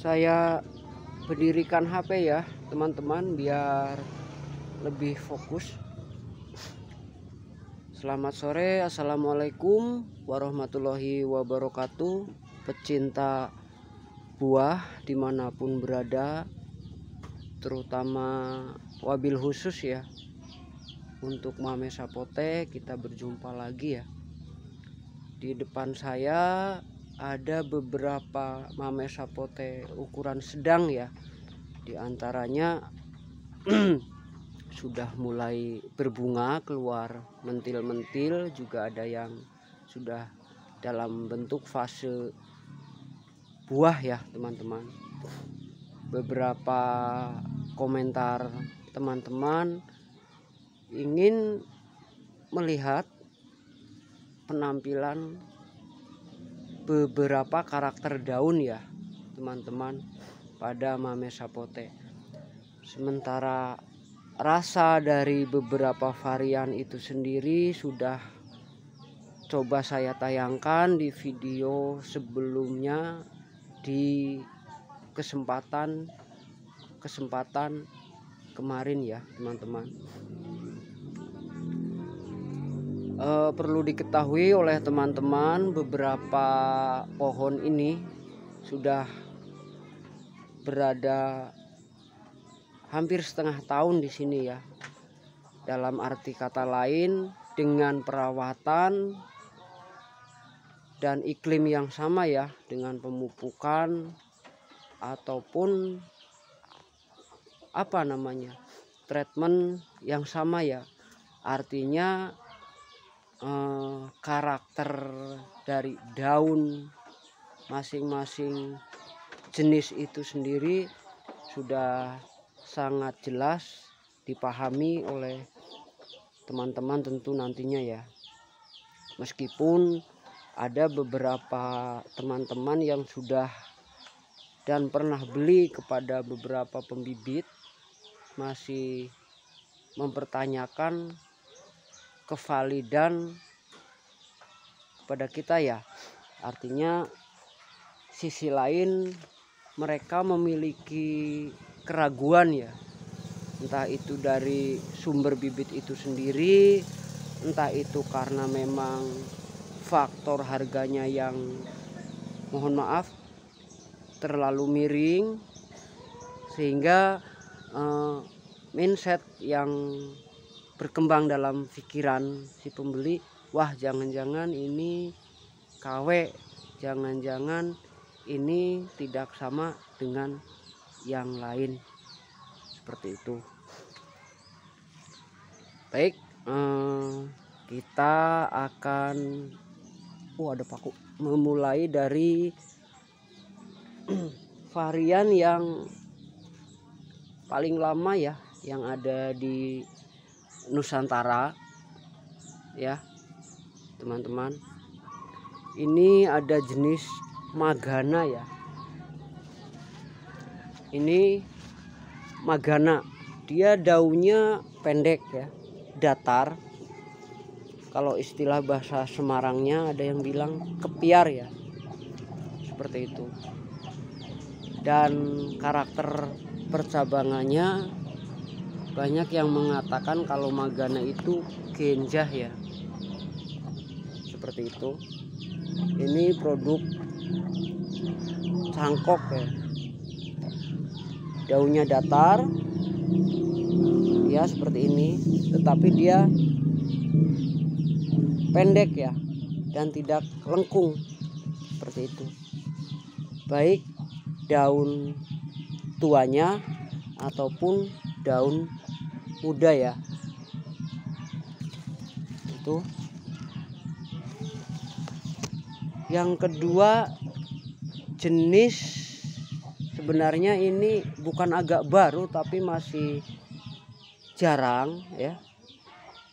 Saya berdirikan HP ya teman-teman biar lebih fokus. Selamat sore, assalamualaikum warahmatullahi wabarakatuh. Pecinta buah dimanapun berada, terutama wabil khusus ya untuk Mame Sapote. Kita berjumpa lagi ya. Di depan saya ada beberapa Mame Sapote ukuran sedang ya. Di antaranya sudah mulai berbunga, keluar mentil-mentil, juga ada yang sudah dalam bentuk fase buah ya teman-teman. Beberapa komentar teman-teman ingin melihat penampilan beberapa karakter daun ya teman-teman pada Mame Sapote. Sementara rasa dari beberapa varian itu sendiri sudah coba saya tayangkan di video sebelumnya di kesempatan kemarin ya teman-teman. Perlu diketahui oleh teman-teman, beberapa pohon ini sudah berada hampir setengah tahun di sini ya. Dalam arti kata lain, dengan perawatan dan iklim yang sama ya, dengan pemupukan ataupun treatment yang sama ya. Artinya karakter dari daun masing-masing jenis itu sendiri sudah sangat jelas dipahami oleh teman-teman tentu nantinya ya. Meskipun ada beberapa teman-teman yang sudah dan pernah beli kepada beberapa pembibit masih mempertanyakan kevalidan pada kita ya. Artinya sisi lain mereka memiliki keraguan ya, entah itu dari sumber bibit itu sendiri, entah itu karena memang faktor harganya yang mohon maaf terlalu miring, sehingga mindset yang berkembang dalam pikiran si pembeli, wah jangan-jangan ini KW, jangan-jangan ini tidak sama dengan yang lain, seperti itu. Baik, kita akan ada paku, memulai dari varian yang paling lama ya, yang ada di Nusantara ya teman-teman. Ini ada jenis Magana ya. Ini Magana, dia daunnya pendek ya, datar. Kalau istilah bahasa Semarangnya ada yang bilang kepiar ya, seperti itu. Dan karakter percabangannya banyak yang mengatakan kalau Magana itu genjah ya, seperti itu. Ini produk cangkok ya, daunnya datar ya seperti ini, tetapi dia pendek ya dan tidak lengkung, seperti itu. Baik daun tuanya ataupun daun muda ya. Itu yang kedua, jenis sebenarnya ini bukan agak baru tapi masih jarang ya.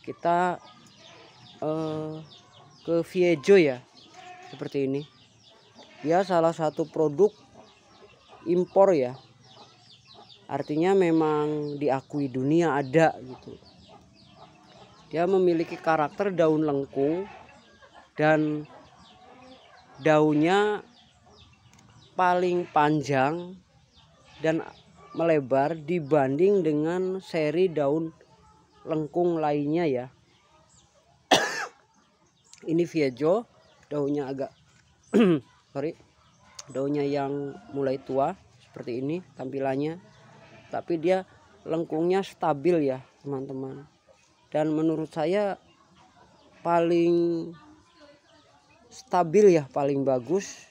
Kita ke Viejo ya, seperti ini. Dia salah satu produk impor ya, artinya memang diakui dunia ada gitu. Dia memiliki karakter daun lengkung dan daunnya paling panjang dan melebar dibanding dengan seri daun lengkung lainnya ya. Ini Viejo, daunnya agak daunnya yang mulai tua seperti ini tampilannya, tapi dia lengkungnya stabil ya teman-teman. Dan menurut saya paling stabil ya, paling bagus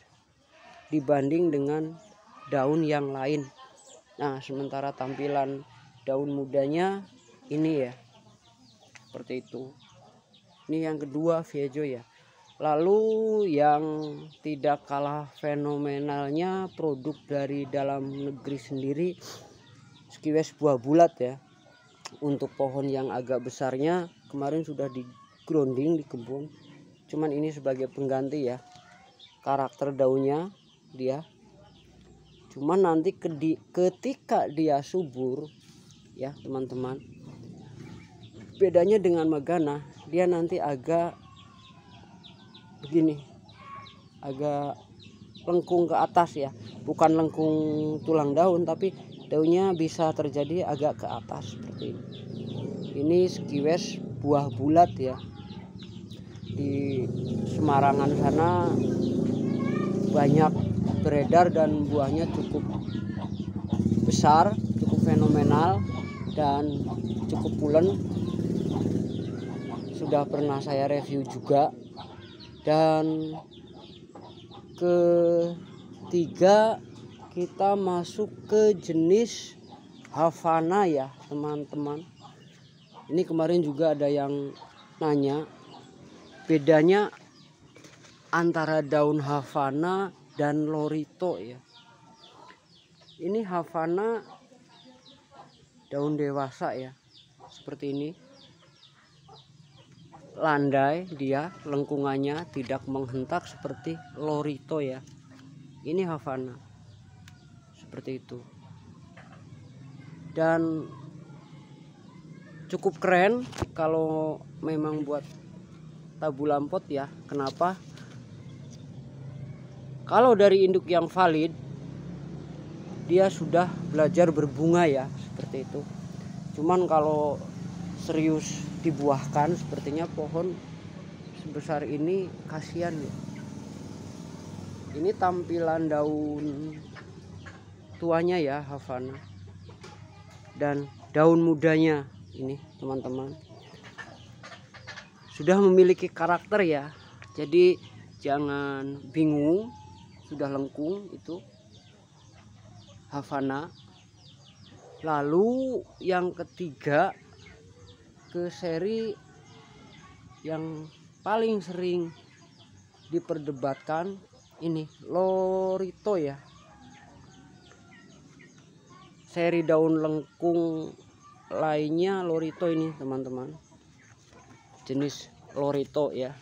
dibanding dengan daun yang lain. Nah, sementara tampilan daun mudanya ini ya, seperti itu. Ini yang kedua Viejo ya. Lalu yang tidak kalah fenomenalnya produk dari dalam negeri sendiri, Skiwes buah bulat ya. Untuk pohon yang agak besarnya kemarin sudah di grounding di kebun, cuman ini sebagai pengganti ya. Karakter daunnya dia, cuman nanti ketika dia subur ya teman-teman, bedanya dengan Megana, dia nanti agak begini, agak lengkung ke atas ya, bukan lengkung tulang daun, tapi daunnya bisa terjadi agak ke atas seperti ini. Ini Skiwes buah bulat ya. Di Semarangan sana banyak beredar dan buahnya cukup besar, cukup fenomenal dan cukup pulen. Sudah pernah saya review juga. Dan ketiga kita masuk ke jenis Havana ya teman-teman. Ini kemarin juga ada yang nanya bedanya antara daun Havana dan Lorito ya. Ini Havana daun dewasa ya, seperti ini. Landai dia, lengkungannya tidak menghentak seperti Lorito ya. Ini Havana seperti itu. Dan cukup keren kalau memang buat tabu lampot ya. Kenapa? Kalau dari induk yang valid, dia sudah belajar berbunga ya, seperti itu. Cuman kalau serius dibuahkan, sepertinya pohon sebesar ini kasihan ya. Ini tampilan daun tuanya ya Havana, dan daun mudanya ini teman-teman sudah memiliki karakter ya. Jadi jangan bingung, sudah lengkung itu Havana. Lalu yang ketiga, ke seri yang paling sering diperdebatkan, ini Lorito ya. Seri daun lengkung lainnya Lorito ini teman-teman, jenis Lorito ya.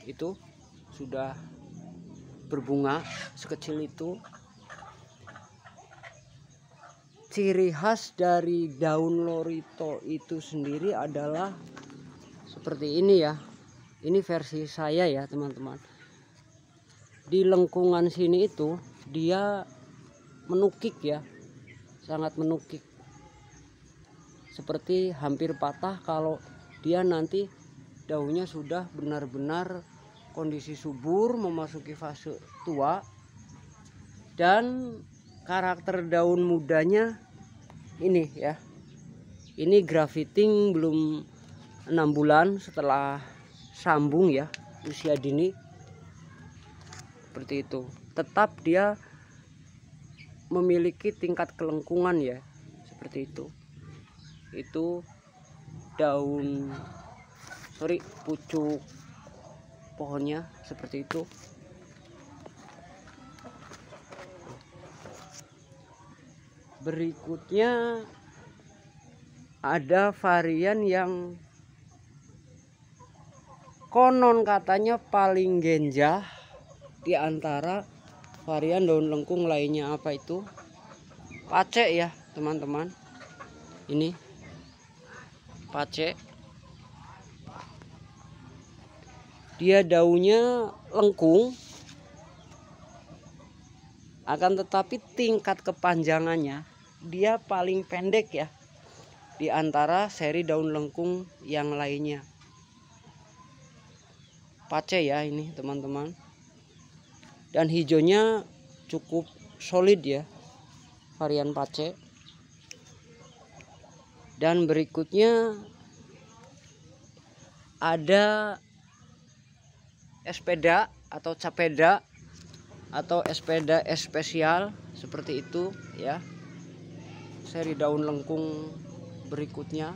Itu sudah berbunga sekecil itu. Ciri khas dari daun Lorito itu sendiri adalah seperti ini ya. Ini versi saya ya teman-teman. Di lengkungan sini itu dia menukik ya, sangat menukik, seperti hampir patah kalau dia nanti daunnya sudah benar-benar kondisi subur, memasuki fase tua. Dan karakter daun mudanya ini ya, ini grafting belum 6 bulan setelah sambung ya, usia dini seperti itu. Tetap dia memiliki tingkat kelengkungan ya, seperti itu. Itu daun, pucuk pohonnya seperti itu. Berikutnya ada varian yang konon katanya paling genjah di antara varian daun lengkung lainnya. Apa itu? Pace ya teman-teman. Ini pace, dia daunnya lengkung Akan tetapi tingkat kepanjangannya dia paling pendek ya di antara seri daun lengkung yang lainnya. Pace ya ini teman-teman. Dan hijaunya cukup solid ya, varian pace. Dan berikutnya ada espeda atau capeda atau espeda spesial seperti itu ya. Seri daun lengkung berikutnya,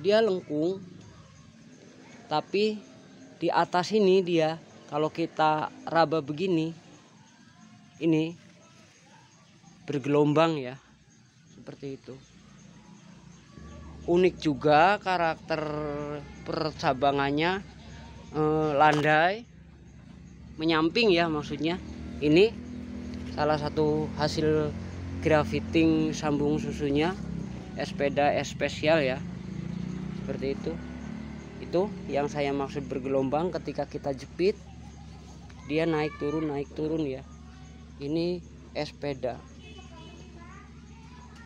dia lengkung tapi di atas ini dia kalau kita raba begini ini bergelombang ya, seperti itu. Unik juga karakter percabangannya, landai menyamping ya, maksudnya ini salah satu hasil grafting sambung susunya espeda spesial ya, seperti itu yang saya maksud bergelombang. Ketika kita jepit dia naik turun ya, ini espeda.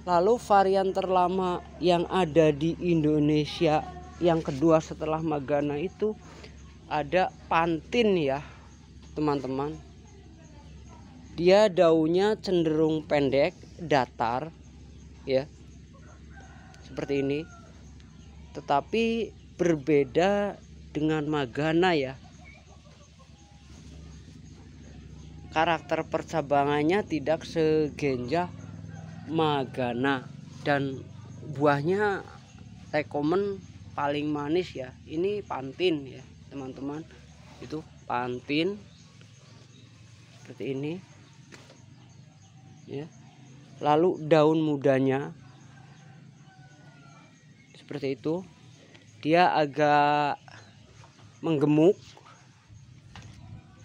Lalu varian terlama yang ada di Indonesia yang kedua setelah Magana itu ada Pantin ya teman-teman. Dia daunnya cenderung pendek, datar ya, seperti ini. Tetapi berbeda dengan Magana ya. Karakter percabangannya tidak segenjah Magana, dan buahnya rekomen paling manis ya. Ini Pantin ya teman-teman, itu Pantin seperti ini ya. Lalu daun mudanya seperti itu, dia agak menggemuk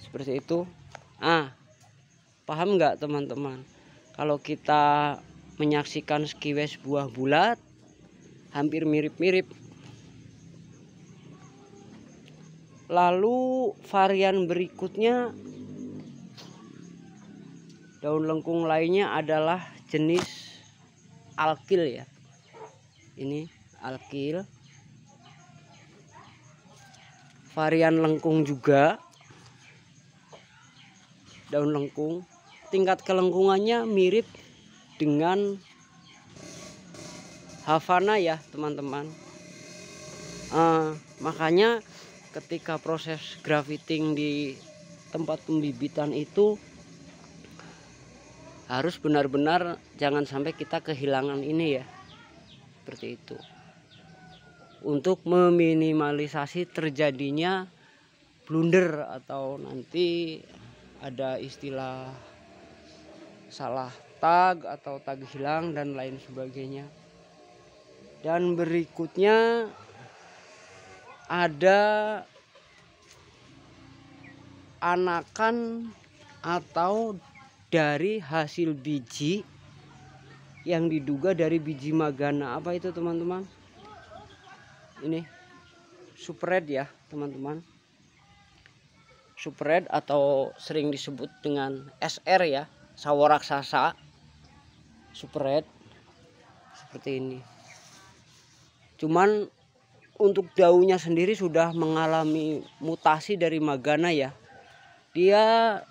seperti itu. Paham nggak teman-teman? Kalau kita menyaksikan skiwes buah bulat hampir mirip-mirip. Lalu varian berikutnya daun lengkung lainnya adalah jenis alkil ya. Ini alkil, varian lengkung juga, daun lengkung. Tingkat kelengkungannya mirip dengan Havana ya teman-teman. Makanya ketika proses grafting di tempat pembibitan itu harus benar-benar jangan sampai kita kehilangan ini ya, seperti itu, untuk meminimalisasi terjadinya blunder atau nanti ada istilah salah tag atau tag hilang dan lain sebagainya. Dan berikutnya ada anakan atau dari hasil biji yang diduga dari biji Magana. Apa itu teman-teman? Ini super red ya teman-teman, super red atau sering disebut dengan SR ya, sawo raksasa super red seperti ini. Cuman untuk daunnya sendiri sudah mengalami mutasi dari Magana ya. Dia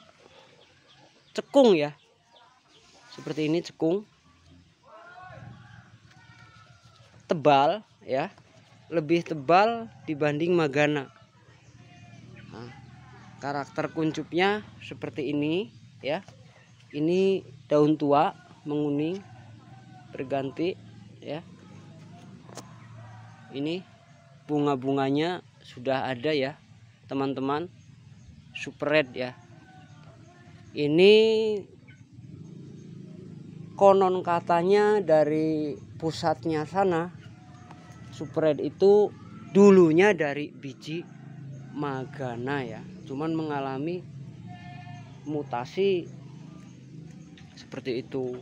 cekung ya, seperti ini, cekung tebal ya, lebih tebal dibanding Magana. Karakter kuncupnya seperti ini ya. Ini daun tua menguning berganti ya. Ini bunga-bunganya sudah ada ya teman-teman, super red ya. Ini konon katanya dari pusatnya sana, super red itu dulunya dari biji Magana ya, cuman mengalami mutasi seperti itu.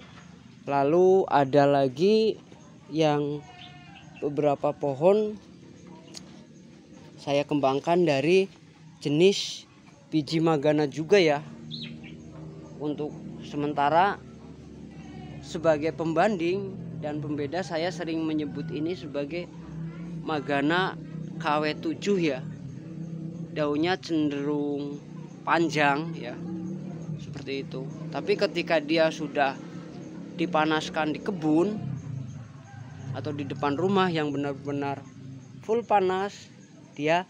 Lalu ada lagi yang beberapa pohon saya kembangkan dari jenis biji Magana juga ya. untuk sementara sebagai pembanding dan pembeda, saya sering menyebut ini sebagai Magana KW7 ya. Daunnya cenderung panjang ya, seperti itu. Tapi ketika dia sudah dipanaskan di kebun atau di depan rumah yang benar-benar full panas, dia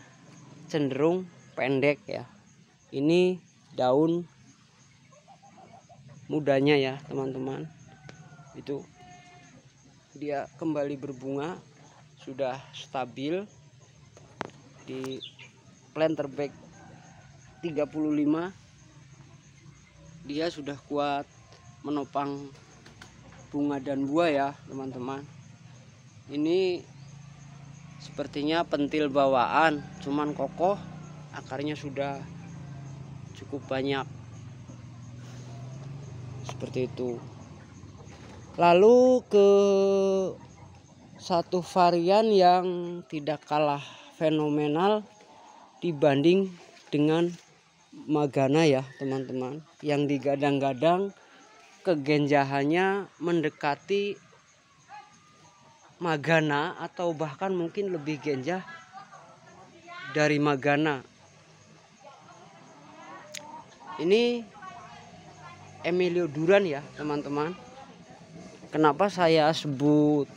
cenderung pendek ya. Ini daun mudanya ya teman-teman. Itu dia kembali berbunga, sudah stabil di planter bag 35. Dia sudah kuat menopang bunga dan buah ya teman-teman. Ini sepertinya pentil bawaan, cuman kokoh, akarnya sudah cukup banyak, seperti itu. Lalu ke satu varian yang tidak kalah fenomenal dibanding dengan Magana ya teman-teman, yang digadang-gadang kegenjahannya mendekati Magana atau bahkan mungkin lebih genjah dari Magana. Ini Emilio Duran ya teman-teman. Kenapa saya sebut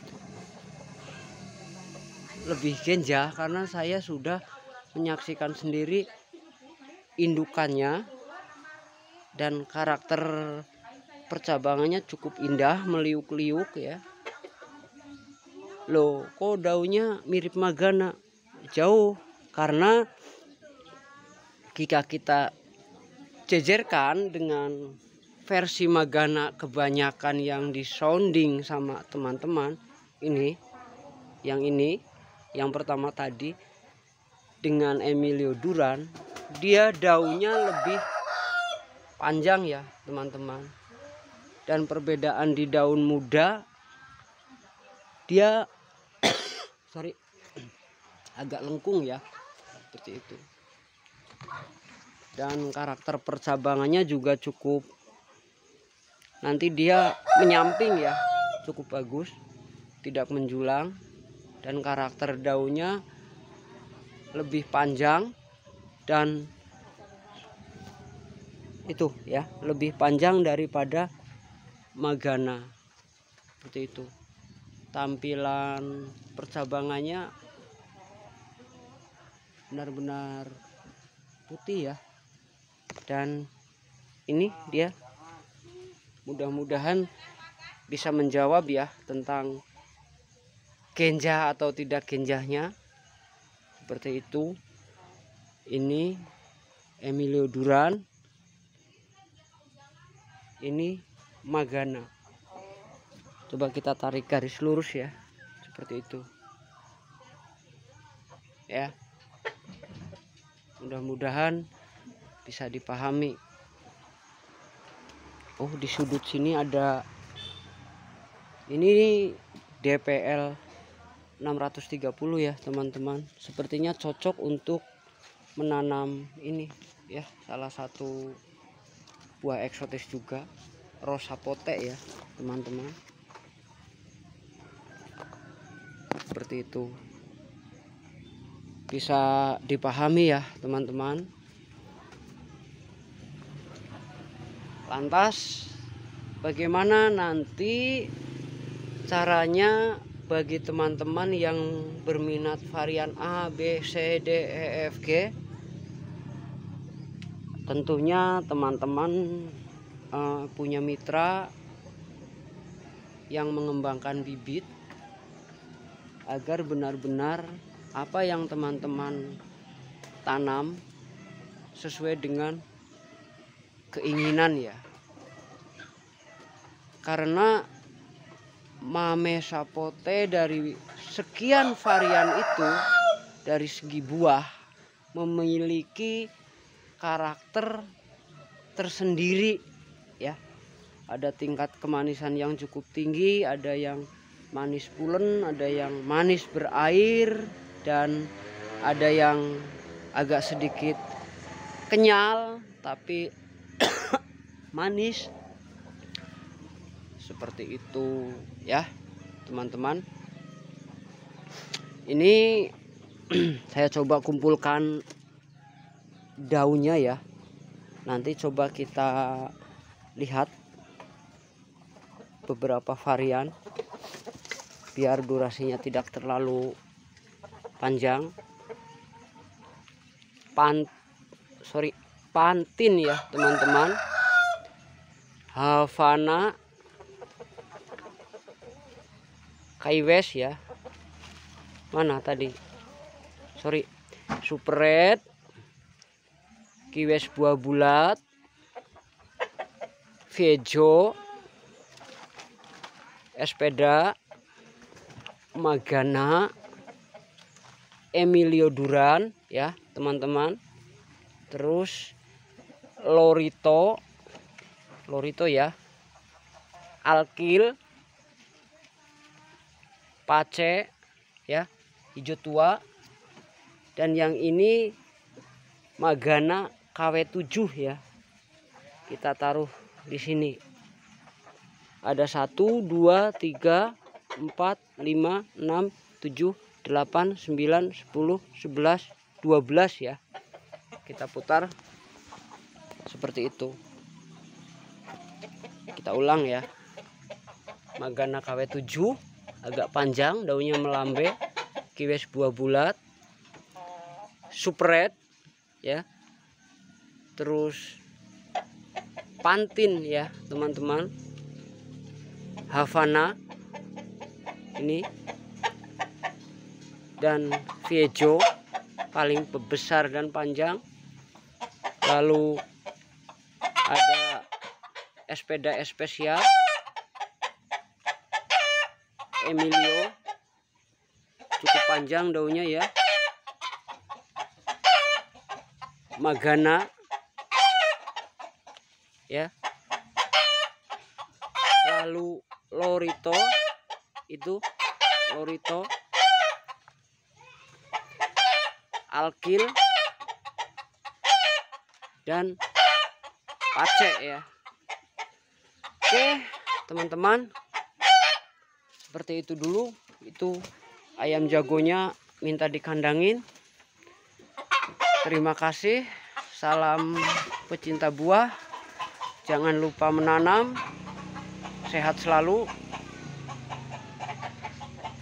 lebih genjah? Karena saya sudah menyaksikan sendiri indukannya dan karakter percabangannya cukup indah, meliuk-liuk ya. Loh, kok daunnya mirip Magana? Jauh, karena jika kita jejerkan dengan versi Magana kebanyakan yang disounding sama teman-teman, yang pertama tadi dengan Emilio Duran, dia daunnya lebih panjang ya teman-teman. Dan perbedaan di daun muda, dia agak lengkung ya, seperti itu. Dan karakter percabangannya juga cukup, nanti dia menyamping ya, cukup bagus, tidak menjulang, dan karakter daunnya lebih panjang dan itu ya, lebih panjang daripada Magana, seperti itu. Tampilan percabangannya benar-benar putih ya. Dan ini dia, mudah-mudahan bisa menjawab ya tentang genjah atau tidak genjahnya, seperti itu. Ini Emilio Duran, ini Magana. Coba kita tarik garis lurus ya, seperti itu ya. Mudah-mudahan bisa dipahami. Oh, di sudut sini ada, ini DPL 630 ya teman-teman. Sepertinya cocok untuk menanam ini ya, salah satu buah eksotis juga, Rosa Pote ya teman-teman, seperti itu. Bisa dipahami ya teman-teman. Lantas bagaimana nanti caranya bagi teman-teman yang berminat varian A, B, C, D, E, F, G? Tentunya teman-teman punya mitra yang mengembangkan bibit, agar benar-benar apa yang teman-teman tanam sesuai dengan keinginan ya. Karena Mame Sapote dari sekian varian itu, dari segi buah memiliki karakter tersendiri ya. Ada tingkat kemanisan yang cukup tinggi, ada yang manis pulen, ada yang manis berair, dan ada yang agak sedikit kenyal tapi manis. Seperti itu ya teman-teman. Ini saya coba kumpulkan daunnya ya. Nanti coba kita lihat beberapa varian biar durasinya tidak terlalu panjang. Pantin ya teman-teman. Havana Kaiwes ya. Mana tadi? Super Red, Kiwes buah bulat, Vejo, Espeda, Magana, Emilio Duran ya teman-teman. Terus Lorito ya, Alkil, Pace ya, hijau tua. Dan yang ini Magana KW7 ya. Kita taruh di sini. Ada 1 2 3 4 5 6 7 8 9 10 11 12 ya. Kita putar seperti itu. Kita ulang ya. Magana KW7 agak panjang, daunnya melambai. Kiwes buah bulat, Super Red ya. Terus Pantin ya teman-teman. Havana ini. Dan Vejo paling besar dan panjang. Lalu ada Espeda Especial, Emilio, cukup panjang daunnya ya. Magana ya. Lalu Lorito, itu Lorito, Alkil, dan Pace ya. Oke teman-teman, seperti itu dulu. Itu ayam jagonya minta dikandangin. Terima kasih. Salam pecinta buah. Jangan lupa menanam. Sehat selalu.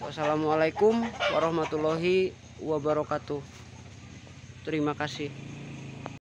Wassalamualaikum warahmatullahi wabarakatuh. Terima kasih.